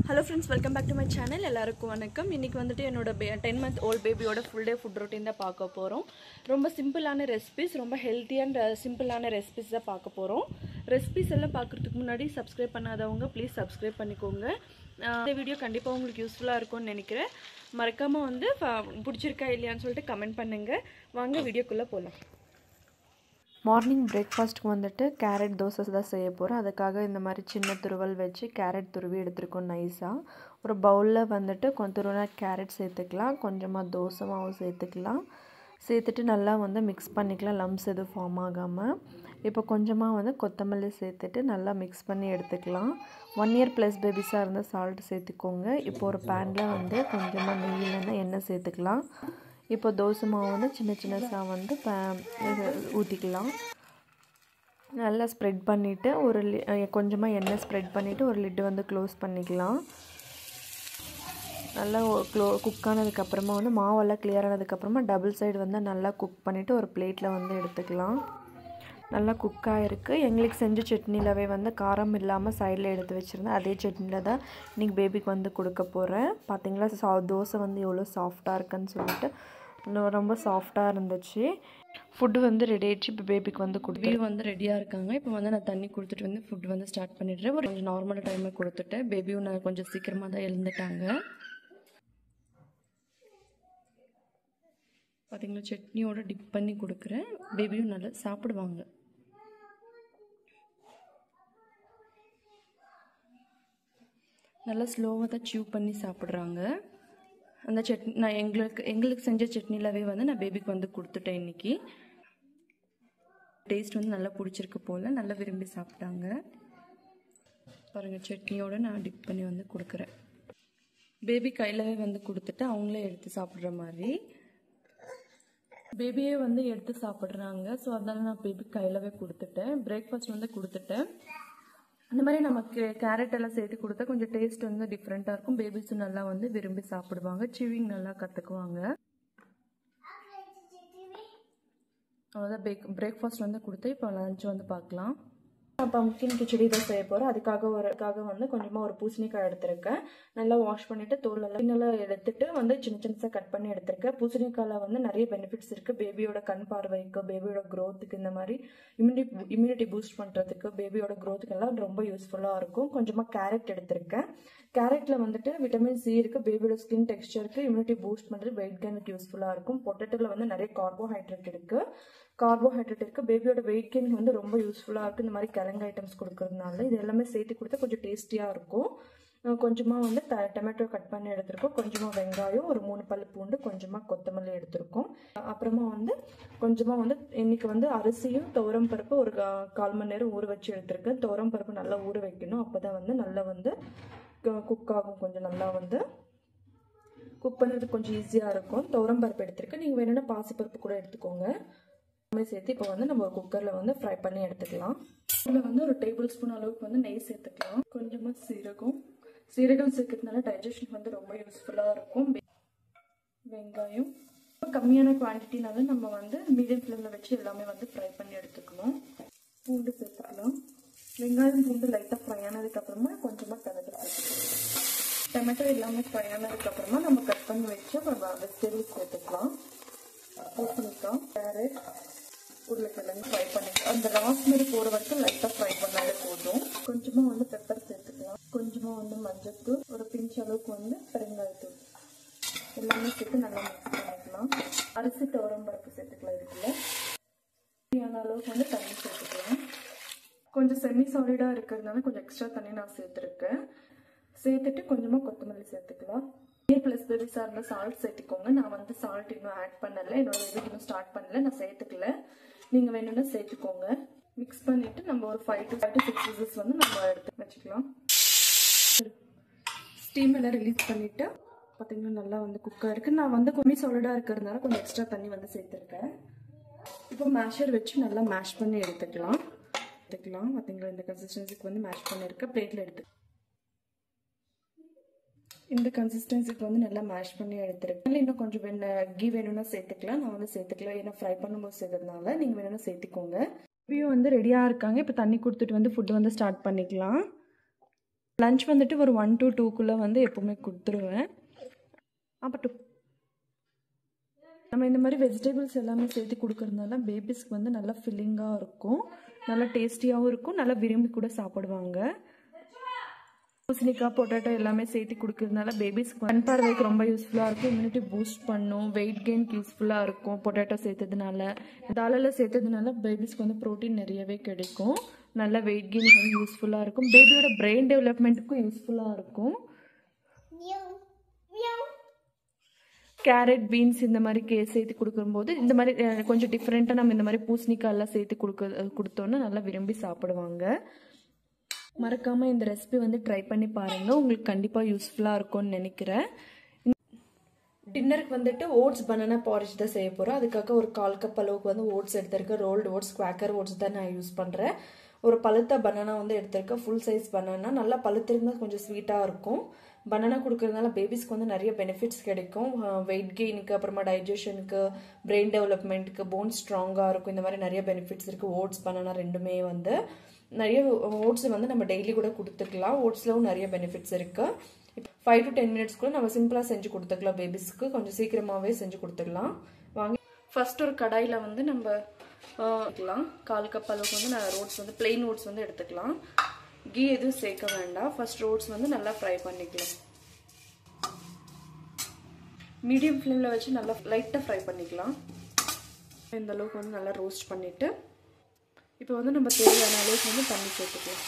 Hello friends, welcome back to my channel. எல்லாருக்கும் வணக்கம். இன்னைக்கு வந்துட்டு என்னோட 10 month old பேபியோட full day food routine தான் பார்க்க போறோம். ரொம்ப சிம்பிளான ரெசிபீஸ், ரொம்ப ஹெல்தி அண்ட் சிம்பிளான ரெசிபீஸ் தான் பார்க்க போறோம். ரெசிபீஸ் எல்லாம் பார்க்கிறதுக்கு முன்னாடி subscribe பண்ணாதவங்க ப்ளீஸ் subscribe பண்ணிக்கோங்க. இந்த வீடியோ கண்டிப்பா உங்களுக்கு யூஸ்ஃபுல்லா இருக்கும்னு நினைக்கிறேன். மறக்காம வந்து பிடிச்சிருக்கா இல்லையான்னு சொல்லிட்டு கமெண்ட் பண்ணுங்க. வாங்க வீடியோக்குள்ள போலாம். மார்னிங் பிரேக்ஃபாஸ்ட்க்கு வந்துட்டு கேரட் தோசை தான் செய்ய போகிறோம். அதுக்காக இந்த மாதிரி சின்ன துருவல் வச்சு கேரட் துருவி எடுத்துருக்கோம் நைஸாக. ஒரு பவுலில் வந்துட்டு கொஞ்சம் துருவினா கேரட் சேர்த்துக்கலாம், கொஞ்சமாக தோசை மாவு சேர்த்துக்கலாம். சேர்த்துட்டு நல்லா வந்து மிக்ஸ் பண்ணிக்கலாம், லம்ஸ் எதுவும் ஃபார்ம் ஆகாமல். இப்போ கொஞ்சமாக வந்து கொத்தமல்லி சேர்த்துட்டு நல்லா மிக்ஸ் பண்ணி எடுத்துக்கலாம். 1 year ப்ளஸ் பேபிஸாக இருந்தால் சால்ட் சேர்த்துக்கோங்க. இப்போ ஒரு பேனில் வந்து கொஞ்சமாக நெய் இல்லைன்னா எண்ணெய் சேர்த்துக்கலாம். இப்போ தோசை மாவு வந்து சின்ன சின்னதாக வந்து ஊற்றிக்கலாம். நல்லா ஸ்ப்ரெட் பண்ணிவிட்டு கொஞ்சமாக எண்ணெய் ஸ்ப்ரெட் பண்ணிவிட்டு ஒரு லிட்டு வந்து க்ளோஸ் பண்ணிக்கலாம். நல்லா குக் ஆனதுக்கப்புறமா வந்து மாவெல்லாம் கிளியர் ஆனதுக்கப்புறமா டபுள் சைடு வந்து நல்லா குக் பண்ணிவிட்டு ஒரு பிளேட்டில் வந்து எடுத்துக்கலாம். நல்லா குக் ஆகிருக்கு. எங்களுக்கு செஞ்ச சட்னிலவே வந்து காரம் இல்லாமல் சைடில் எடுத்து வச்சுருந்தேன். அதே சட்னியில் தான் இன்றைக்கி பேபிக்கு வந்து கொடுக்க போகிறேன். பார்த்திங்களா தோசை வந்து எவ்வளோ சாஃப்டாக இருக்குன்னு சொல்லிட்டு ரொம்ப சாஃப்டாக இருந்துச்சு. ஃபுட்டு வந்து ரெடி ஆகிடுச்சு. இப்போ பேபிக்கு வந்து பேபி வந்து ரெடியாக இருக்காங்க. இப்போ வந்து நான் தண்ணி கொடுத்துட்டு வந்து ஃபுட் வந்து ஸ்டார்ட் பண்ணிடுறேன். ஒரு கொஞ்சம் நார்மல் டைமில் கொடுத்துட்டேன். பேபியும் நான் கொஞ்சம் சீக்கிரமாக தான் எழுந்துட்டாங்க. பார்த்திங்களா சட்னியோட டிப் பண்ணி கொடுக்குறேன். பேபியும் நல்லா சாப்பிடுவாங்க. நல்லா ஸ்லோவாக தான் சியூ பண்ணி சாப்பிட்றாங்க. அந்த சட்னி நான் எங்களுக்கு செஞ்ச சட்னிலவே வந்து நான் பேபிக்கு வந்து கொடுத்துட்டேன். இன்றைக்கி டேஸ்ட் வந்து நல்லா பிடிச்சிருக்கு போல், நல்லா விரும்பி சாப்பிட்டாங்க. பாருங்கள் சட்னியோடு நான் டிப் பண்ணி வந்து கொடுக்குறேன். பேபி கையிலவே வந்து கொடுத்துட்டு அவங்களே எடுத்து சாப்பிட்ற மாதிரி. பேபியே வந்து எடுத்து சாப்பிட்றாங்க. ஸோ அதனால் நான் பேபி கையிலவே கொடுத்துட்டேன். பிரேக்ஃபாஸ்ட் வந்து கொடுத்துட்டேன். அந்த மாதிரி நமக்கு கேரட் எல்லாம் சேர்த்து கொடுத்தா கொஞ்சம் டேஸ்ட் வந்து டிஃப்ரெண்ட்டாக இருக்கும். பேபிஸும் நல்லா வந்து விரும்பி சாப்பிடுவாங்க, சிவிங் நல்லா கற்றுக்குவாங்க. அவ்வளோதான் பிரேக்ஃபாஸ்ட் வந்து கொடுத்து இப்போ லஞ்ச் வந்து பார்க்கலாம். பம்ப்கின் கிச்சடி தான் செய்ய போகிறேன். அதுக்காக வந்து கொஞ்சமாக ஒரு பூசணிக்காய் எடுத்திருக்கேன். நல்லா வாஷ் பண்ணிவிட்டு தோலெல்லாம் எடுத்துட்டு வந்து சின்ன சின்னதாக கட் பண்ணி எடுத்திருக்கேன். பூசணிக்காயில் வந்து நிறைய பெனிஃபிட்ஸ் இருக்குது. பேபியோட கண் பார்வைக்கு, பேபியோட க்ரோத்துக்கு, இந்த மாதிரி இம்யூனிட்டி பூஸ்ட் பண்ணுறதுக்கு, பேபியோட க்ரோத்துக்கு எல்லாம் ரொம்ப யூஸ்ஃபுல்லாக இருக்கும். கொஞ்சமாக கேரட் எடுத்திருக்கேன். கேரட்டில் வந்துட்டு விட்டமின் சி இருக்குது. பேபியோட ஸ்கின் டெக்ஸ்டருக்கு, இம்யூனிட்டி பூஸ்ட் பண்ணுறது, வெயிட் கெயினுக்கு யூஸ்ஃபுல்லாக இருக்கும். பொட்டேட்டோவில் வந்து நிறைய கார்போஹைட்ரேட் இருக்குது. பேபியோட வெயிட் கெயின் வந்து ரொம்ப யூஸ்ஃபுல்லாக இருக்குது. இந்த மாதிரி கிழங்கு ஐட்டம்ஸ் கொடுக்கறதுனால இது எல்லாமே சேர்த்து கொடுத்தா கொஞ்சம் டேஸ்டியாக இருக்கும். கொஞ்சமாக வந்து டொமேட்டோ கட் பண்ணி எடுத்திருக்கோம். கொஞ்சமாக வெங்காயம், ஒரு 3 பல் பூண்டு, கொஞ்சமாக கொத்தமல்லி எடுத்திருக்கோம். அப்புறமா வந்து கொஞ்சமாக வந்து இன்னைக்கு வந்து அரிசியும் துவரம் பருப்பு ஒரு 1/4 மணி நேரம் ஊற வச்சு எடுத்திருக்கேன். துவரம் பருப்பு நல்லா ஊற வைக்கணும். அப்போ தான் வந்து நல்லா வந்து குக் ஆகும். கொஞ்சம் நல்லா வந்து குக் பண்ணுறதுக்கு கொஞ்சம் ஈஸியாக இருக்கும். துவரம் பருப்பு எடுத்திருக்கேன். நீங்கள் வேணும்னா பாசிப்பருப்பு கூட எடுத்துக்கோங்க. சேர்த்து இப்போ வந்து நம்ம ஒரு குக்கரில் வந்து ஃப்ரை பண்ணி எடுத்துக்கலாம். இதில் வந்து ஒரு டேபிள் ஸ்பூன் அளவுக்கு வந்து நெய் சேர்த்துக்கலாம். கொஞ்சமாக சீரகம் சேர்க்கறதுனால டைஜஷன் வந்து ரொம்ப யூஸ்ஃபுல்லாக இருக்கும். வெங்காயம் கம்மியான குவான்டிட்டினால நம்ம வந்து மீடியம் ஃப்ளேமில் வச்சு எல்லாமே வந்து ஃப்ரை பண்ணி எடுத்துக்கணும். பூண்டு சேர்த்துக்கலாம். வெங்காயம் பூண்டு லைட்டாக ஃப்ரை ஆனதுக்கப்புறமா கொஞ்சமாக டொமேட்டோ எல்லாமே ஃப்ரை ஆனதுக்கப்புறமா நம்ம கட் பண்ணி வச்சு வெஜிடபிள்ஸ் சேர்த்துக்கலாம். பூசணிக்காய், கேரட், உருளைக்கிழங்கு ஃப்ரை பண்ணிக்கலாம். அந்த ராஸ்மெரி போகிற வரைக்கும் லைட்டாக ஃப்ரை பண்ணாலே போதும். கொஞ்சமாக வந்து பெப்பர் சேர்த்துக்கலாம். கொஞ்சமாக வந்து மஞ்சத்தூள், ஒரு பிஞ்ச் அளவுக்கு வந்து பெருங்காயத்தூள் எல்லாமே சேர்த்து நல்லா மிக்ஸ் பண்ணிக்கலாம். அரிசி துவரம் பருப்பு சேர்த்துக்கலாம். இதுக்குள்ள தேவையான அளவுக்கு வந்து தண்ணி சேர்த்துக்கலாம். கொஞ்சம் செமி சாலிடாக இருக்கிறதுனால கொஞ்சம் எக்ஸ்ட்ரா தண்ணி நான் சேர்த்துருக்கேன். சேர்த்துட்டு கொஞ்சமாக கொத்தமல்லி சேர்த்துக்கலாம். ப்ளஸ் பேபிஸாக இருந்தால் சால்ட் சேர்த்துக்கோங்க. நான் வந்து சால்ட் இன்னும் ஆட் பண்ணலை. என்னோட இது இன்னும் ஸ்டார்ட் பண்ணல, நான் சேர்த்துக்கல. நீங்கள் வேணும்னா சேர்த்துக்கோங்க. மிக்ஸ் பண்ணிவிட்டு நம்ம ஒரு 5 to 6 விசில்ஸ் வந்து நம்ம எடுத்து வச்சுக்கலாம். ஸ்டீம் எல்லாம் ரிலீஸ் பண்ணிவிட்டு பார்த்தீங்கன்னா நல்லா வந்து குக்காக இருக்குது. நான் வந்து கொஞ்சம் சாலிடாக இருக்கிறதுனால கொஞ்சம் எக்ஸ்ட்ரா தண்ணி வந்து சேர்த்துருக்கேன். இப்போ மேஷர் வச்சு நல்லா மேஷ் பண்ணி எடுத்துக்கலாம். பார்த்தீங்களா இந்த கன்சிஸ்டன்சிக்கு வந்து மேஷ் பண்ணியிருக்கேன். பிளேட்டில் எடுத்து இந்த கன்சிஸ்டன்சிக்கு வந்து நல்லா மேஷ் பண்ணி எடுத்துருக்கேன். இன்னும் கொஞ்சம் கீ வேணும்னா சேர்த்துக்கலாம். நான் வந்து சேர்த்துக்கலாம், ஏன்னா ஃப்ரை பண்ணும்போது சேர்க்கறதுனால. நீங்கள் வேணும்னா சேர்த்துக்கோங்க. இப்பயும் வந்து ரெடியாக இருக்காங்க. இப்போ தண்ணி கொடுத்துட்டு வந்து ஃபுட்டு வந்து ஸ்டார்ட் பண்ணிக்கலாம். லஞ்ச் வந்துட்டு ஒரு 1 to 2க்குள்ளே வந்து எப்போவுமே கொடுத்துருவேன். அப்போ நம்ம இந்த மாதிரி வெஜிடபிள்ஸ் எல்லாமே சேர்த்து கொடுக்கறதுனால பேபிஸ்க்கு வந்து நல்லா ஃபில்லிங்காக இருக்கும், நல்லா டேஸ்டியாகவும் இருக்கும், நல்லா விரும்பி கூட சாப்பிடுவாங்க. பூசணிக்காய் பொட்டேட்டோ எல்லாமே சேர்த்து கொடுக்கறதுனால பேபிஸ்க்கு கண் பார்வைக்கு ரொம்ப யூஸ்ஃபுல்லாக இருக்கும், இம்யூனிட்டி பூஸ்ட் பண்ணும், வெயிட் கெயின்க்கு யூஸ்ஃபுல்லாக இருக்கும். பொட்டேட்டோ சேர்த்ததுனால தாலில் சேர்த்ததுனால பேபிஸ்க்கு வந்து ப்ரோட்டீன் நிறையவே கிடைக்கும், நல்ல வெயிட் கெயினுக்கு வந்து யூஸ்ஃபுல்லாக இருக்கும், பேபியோட பிரெயின் டெவலப்மெண்ட்டுக்கும் யூஸ்ஃபுல்லாக இருக்கும். கேரட் பீன்ஸ் இந்த மாதிரி சேர்த்து கொடுக்கும்போது இந்த மாதிரி கொஞ்சம் டிஃப்ரெண்ட்டாக நம்ம இந்த மாதிரி பூசணிக்காயெல்லாம் சேர்த்து கொடுத்தோன்னா நல்லா விரும்பி சாப்பிடுவாங்க. மறக்காமல் இந்த ரெசிபி வந்து ட்ரை பண்ணி பாருங்கள், உங்களுக்கு கண்டிப்பாக யூஸ்ஃபுல்லாக இருக்கும்னு நினைக்கிறேன். டின்னருக்கு வந்துட்டு ஓட்ஸ் பனானா பாரிஜ் தான் செய்ய போகிறோம். அதுக்காக ஒரு 1/4 கப் அளவுக்கு வந்து ஓட்ஸ் எடுத்திருக்கேன். ரோல்டு ஓட்ஸ், குவாக்கர் ஓட்ஸ் தான் நான் யூஸ் பண்ணுறேன். ஒரு பழுத்த பனானா வந்து எடுத்திருக்கேன், ஃபுல் சைஸ் பனானா. நல்லா பழுத்திருந்தால் கொஞ்சம் ஸ்வீட்டாக இருக்கும். பனானா கொடுக்கறதுனால பேபிஸ்க்கு வந்து நிறைய பெனிஃபிட்ஸ் கிடைக்கும், வெயிட் கெயினுக்கு, அப்புறமா டைஜஷனுக்கு, பிரெயின் டெவலப்மெண்ட்டுக்கு, போன் ஸ்ட்ராங்காக இருக்கும். இந்த மாதிரி நிறைய பெனிஃபிட்ஸ் இருக்குது. ஓட்ஸ் பனானா ரெண்டுமே வந்து நிறைய ஓட்ஸ் வந்து நம்ம டெய்லி கூட கொடுத்துக்கலாம். ஓட்ஸ்லவும் நிறைய பெனிஃபிட்ஸ் இருக்குது. 5 to 10 மினிட்ஸ்க்குள்ள நம்ம சிம்பிளாக செஞ்சு கொடுத்துக்கலாம். பேபிஸ்க்கு கொஞ்சம் சீக்கிரமாகவே செஞ்சு கொடுத்துக்கலாம். வாங்கி ஃபர்ஸ்ட் ஒரு கடாயில் வந்து நம்ம எடுத்துக்கலாம். 1/4 கப் அளவுக்கு வந்து நான் ஓட்ஸ் வந்து பிளெயின் ஓட்ஸ் வந்து எடுத்துக்கலாம். கீ எதுவும் சேர்க்க வேண்டாம். ஃபர்ஸ்ட் ஓட்ஸ் வந்து நல்லா ஃப்ரை பண்ணிக்கலாம். மீடியம் ஃப்ளேமில் வச்சு நல்லா லைட்டாக ஃப்ரை பண்ணிக்கலாம். இந்த அளவுக்கு வந்து நல்லா ரோஸ்ட் பண்ணிவிட்டு இப்போ வந்து நம்ம தேவையான அளவுக்கு வந்து தண்ணி சேர்த்துக்கலாம்.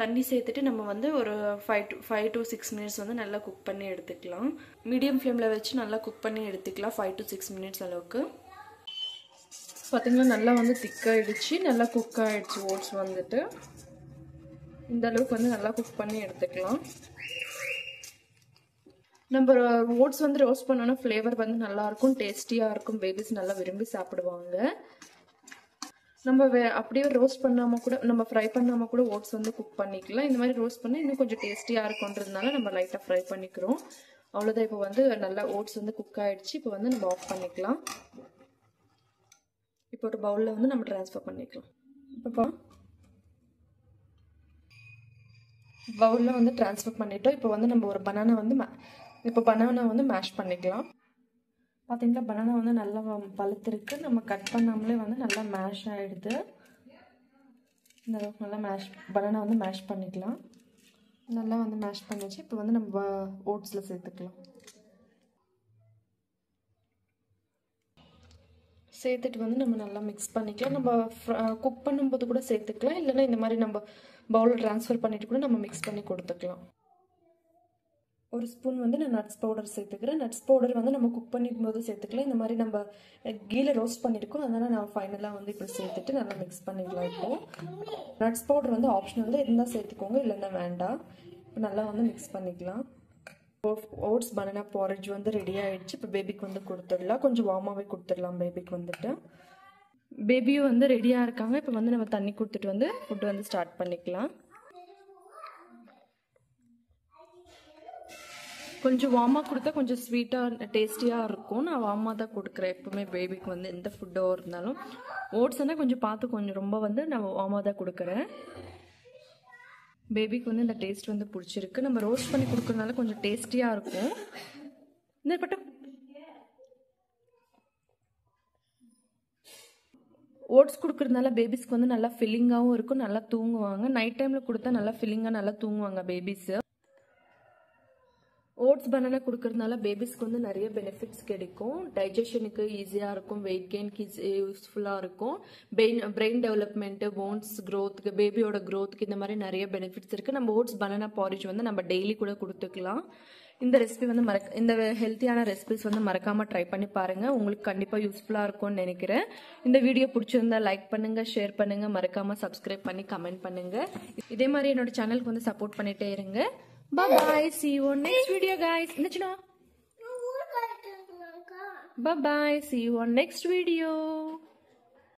தண்ணி சேர்த்துட்டு நம்ம வந்து ஒரு 5 to 6 மினிட்ஸ் வந்து நல்லா குக் பண்ணி எடுத்துக்கலாம். மீடியம் ஃப்ளேமில் வச்சு நல்லா குக் பண்ணி எடுத்துக்கலாம் 5 to 6 மினிட்ஸ் அளவுக்கு. பார்த்தீங்கன்னா நல்லா வந்து திக்காகிடுச்சு, நல்லா குக் ஆகிடுச்சு. ஓட்ஸ் வந்துட்டு இந்த அளவுக்கு வந்து நல்லா குக் பண்ணி எடுத்துக்கலாம். நம்ம ஓட்ஸ் வந்து ரோஸ்ட் பண்ணோன்னா ஃப்ளேவர் வந்து நல்லாயிருக்கும், டேஸ்டியாக இருக்கும், பேபிஸ் நல்லா விரும்பி சாப்பிடுவாங்க. நம்ம அப்படியே ரோஸ்ட் பண்ணாமல் கூட, நம்ம ஃப்ரை பண்ணாமல் கூட ஓட்ஸ் வந்து குக் பண்ணிக்கலாம். இந்த மாதிரி ரோஸ்ட் பண்ணால் இன்னும் கொஞ்சம் டேஸ்டியாக இருக்குன்றதுனால நம்ம லைட்டாக ஃப்ரை பண்ணிக்கிறோம். அவ்வளோதான். இப்போ வந்து நல்லா ஓட்ஸ் வந்து குக் ஆகிடுச்சு. இப்போ வந்து நம்ம ஆஃப் பண்ணிக்கலாம். இப்போ ஒரு பவுலில் வந்து நம்ம ட்ரான்ஸ்ஃபர் பண்ணிக்கலாம். இப்போ பவுலில் வந்து ட்ரான்ஸ்ஃபர் பண்ணிட்டோம். இப்போ வந்து நம்ம ஒரு பனானா வந்து மேஷ் பண்ணிக்கலாம். பார்த்தீங்களா, பனானா வந்து நல்லா பழுத்திருக்கு. நம்ம கட் பண்ணாமலே வந்து நல்லா மேஷ் ஆகிடுது. இந்த அளவுக்கு நல்லா பனானா வந்து மேஷ் பண்ணிக்கலாம். நல்லா வந்து மேஷ் பண்ணிச்சு. இப்போ வந்து நம்ம ஓட்ஸில் சேர்த்துக்கலாம். சேர்த்துட்டு வந்து நம்ம நல்லா மிக்ஸ் பண்ணிக்கலாம். நம்ம குக் பண்ணும்போது கூட சேர்த்துக்கலாம், இல்லைன்னா இந்த மாதிரி நம்ம பவுலில் ட்ரான்ஸ்ஃபர் பண்ணிட்டு கூட நம்ம மிக்ஸ் பண்ணி கொடுத்துக்கலாம். ஒரு ஸ்பூன் வந்து நான் நட்ஸ் பவுடர் சேர்த்துக்கிறேன். நட்ஸ் பவுடர் வந்து நம்ம குக் பண்ணிக்கும் போது சேர்த்துக்கலாம். இந்த மாதிரி நம்ம கீழே ரோஸ்ட் பண்ணியிருக்கோம், அதனால் நான் ஃபைனலாக வந்து இப்படி சேர்த்துட்டு நல்லா மிக்ஸ் பண்ணிக்கலாம். இப்போது நட்ஸ் பவுடர் வந்து ஆப்ஷனல் தான், இருந்தால் சேர்த்துக்கோங்க, இல்லைன்னா வேண்டாம். இப்போ நல்லா வந்து மிக்ஸ் பண்ணிக்கலாம். ஓட்ஸ் பனானா பாரிஜ் வந்து ரெடி ஆகிடுச்சு. இப்போ பேபிக்கு வந்து கொடுத்துடலாம். கொஞ்சம் வார்மாகவே கொடுத்துடலாம் பேபிக்கு வந்துட்டு. பேபியும் வந்து ரெடியாக இருக்காங்க. இப்போ வந்து நம்ம தண்ணி கொடுத்துட்டு வந்து ஃபுட்டு வந்து ஸ்டார்ட் பண்ணிக்கலாம். கொஞ்சம் வார்மாக கொடுத்தா கொஞ்சம் ஸ்வீட்டாக டேஸ்டியாக இருக்கும். நான் வார்மாக தான் கொடுக்குறேன் எப்போவுமே பேபிக்கு வந்து எந்த ஃபுட்டோ இருந்தாலும். ஓட்ஸ்னால் கொஞ்சம் பார்த்து கொஞ்சம் ரொம்ப வந்து நான் வார்மாக தான் கொடுக்குறேன். பேபிக்கு வந்து இந்த டேஸ்ட் வந்து பிடிச்சிருக்கு. நம்ம ரோஸ்ட் பண்ணி கொடுக்குறதுனால கொஞ்சம் டேஸ்டியாக இருக்கும். இந்த பட்டம் ஓட்ஸ் கொடுக்குறதுனால பேபிஸ்க்கு வந்து நல்லா ஃபில்லிங்காகவும் இருக்கும், நல்லா தூங்குவாங்க. நைட் டைமில் கொடுத்தா நல்லா ஃபில்லிங்காக நல்லா தூங்குவாங்க பேபிஸு. ஓட்ஸ் பனானா கொடுக்கறதுனால பேபிஸ்க்கு வந்து நிறைய பெனிஃபிட்ஸ் கிடைக்கும். டைஜஷனுக்கு ஈஸியாக இருக்கும், வெயிட் கெயின்க்கு யூஸ்ஃபுல்லாக இருக்கும், பிரெயின் டெவலப்மெண்ட்டு, போன்ஸ் க்ரோத்துக்கு, பேபியோட க்ரோத்துக்கு இந்த மாதிரி நிறைய பெனிஃபிட்ஸ் இருக்குது. நம்ம ஓட்ஸ் பனானா பாரிஜ் வந்து நம்ம டெய்லி கூட கொடுத்துக்கலாம். இந்த ரெசிபி வந்து இந்த ஹெல்த்தியான ரெசிபிஸ் வந்து மறக்காமல் ட்ரை பண்ணி பாருங்கள். உங்களுக்கு கண்டிப்பாக யூஸ்ஃபுல்லாக இருக்கும்னு நினைக்கிறேன். இந்த வீடியோ பிடிச்சிருந்தா லைக் பண்ணுங்கள், ஷேர் பண்ணுங்கள், மறக்காமல் சப்ஸ்கிரைப் பண்ணி கமெண்ட் பண்ணுங்கள். இதே மாதிரி என்னோட சேனலுக்கு வந்து சப்போர்ட் பண்ணிகிட்டே இருங்க. Bye-bye. See you on next video, guys. Bye-bye. See you on next video.